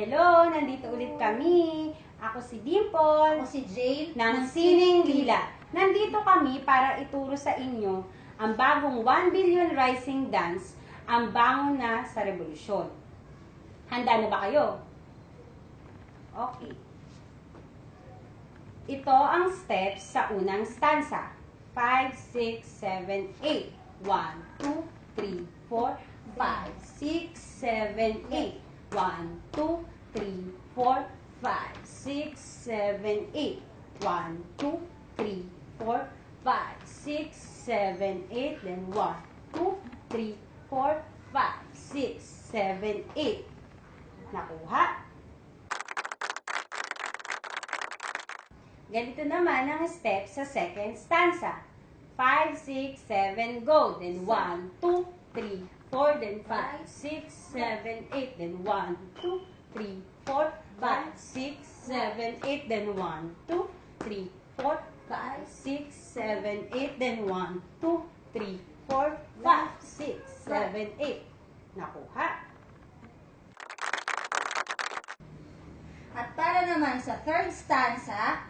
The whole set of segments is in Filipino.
Hello! Nandito ulit kami. Ako si Dimple. Ako si Jane ng Sining Lila. Nandito kami para ituro sa inyo ang bagong 1 Billion Rising Dance, ang bangon na sa revolusyon. Handa na ba kayo? Okay. Ito ang steps sa unang stanza. 5, 6, 7, 8. 1, 2, 3, 4, 5, 6, 7, 8. 1, 2, 3, 4, 5, 6, 7, 8. 1, 2, 3, 4, 5, 6, 7, 8. Then 1, 2, 3, 4, 5, 6, 7, 8. Nakuha? Ganito naman ang step sa second stanza. 5, 6, 7, go. Then 1, 2, 3, 4, then 5, 6, 7, 8, then 1, 2, 3, 4, 5, 6, 7, 8, then 1, 2, 3, 4, 5, 6, 7, 8, then 1, 2, 3, 4, 5, 6, 7, 8. Nakuha? At para naman sa third stanza,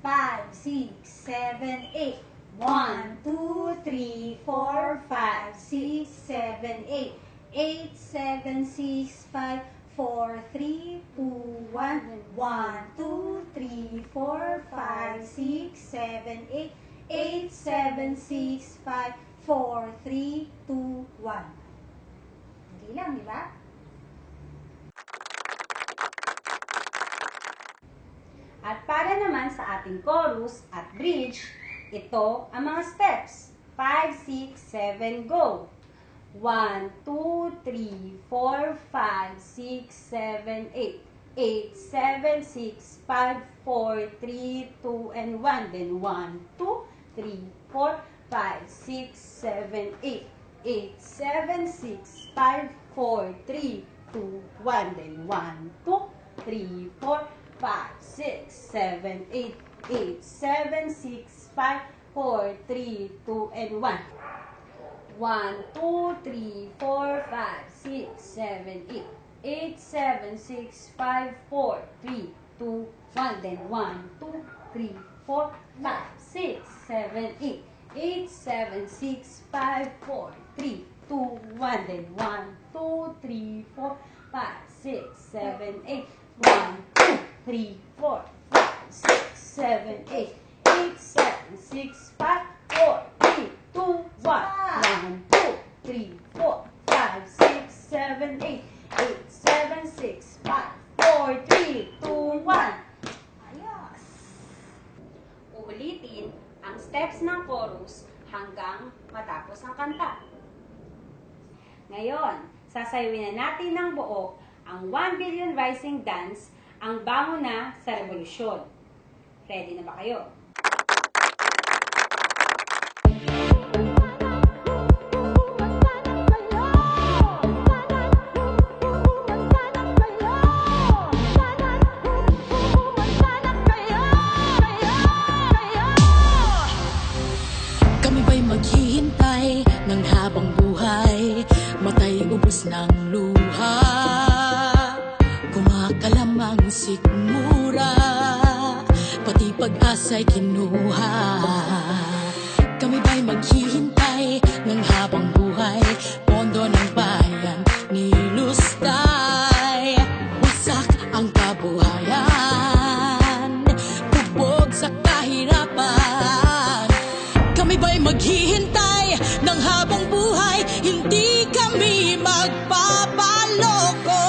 5, 6, 7, 8. 1, 2, 3, 4, 5, 6, 7, 8. 8, 7, 6, 5, 4, 3, 2, 1. 1, 2, 3, 4, 5, 6, 7, 8. 8, 7, 6, 5, 4, 3, 2, 1. Hindi lang, di ba? At para naman sa ating chorus at bridge, ito ang mga steps. 5, 6, 7, go! 1, 2, 3, 4, 5, 6, 7, 8. 8, 7, 6, 5, 4, 3, 2, and 1. Then 1, 2, 3, 4, 5, 6, 7, 8. 8, 7, 6, 5, 4, 3, 2, 1. Then 1, 2, 3, 4, 5, 6, 7, 8. 8, 7, 6, 5, 4, 3, 2, and 1. 1, 2, 3, 4, 5, 6, 7, 8. 8, 7, 6, 5, 4, 3, 2, 1. Then 1, 2, 3, 4, 5, 6, 7, 8. 8, 7, 6, 5, 4, 3, 2, 1. Then 1, 2, 3, 4, 5, 6, 7, 8. 1, 2, 3, 4, 5, 6, 7, 8. 8, 7, 6, 5, 4, 3, 2, 1. 1, 2, 3, 4, 5, 6, 7, 8. 8, 7, 6, 5, 4, 3, 2, 1. Ayos! Uulitin ang steps ng chorus hanggang matapos ang kanta. Ngayon, sasayawin na natin ng buo ang 1 Billion Rising Dance, ang bangon na sa revolusyon. Ready na ba kayo? Kami ba'y maghihintay ng habang buhay, matay ubos ng luha, kumakalamang sikmura, pati pag-asa'y kinuha. Kami ba'y maghihintay ng habang buhay, pondo ng bayan nilustay, wasak ang kabuhayan, bubog sa kahirapan. Kami ba'y maghihintay ng habang buhay, hindi kami magpapaloko,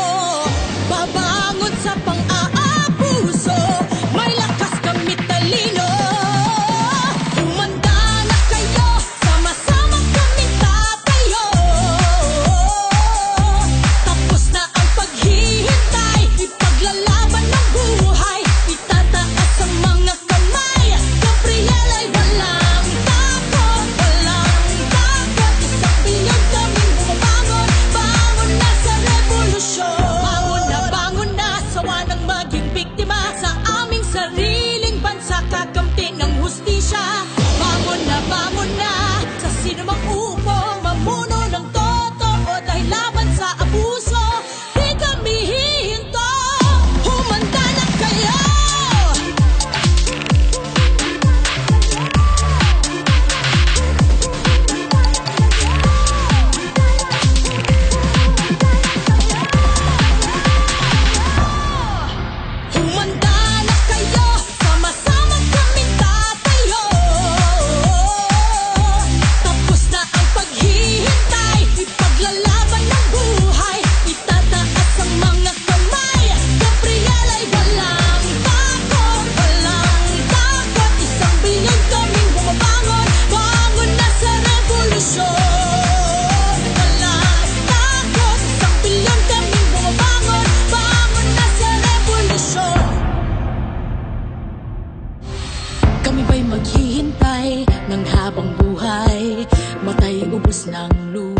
babangon sa pang-aabuso, may lakas kami talino. Humanda na kayo, sama-sama kami tatayo. Kami ba'y maghihintay ng habang buhay? Matay ubos ng luha.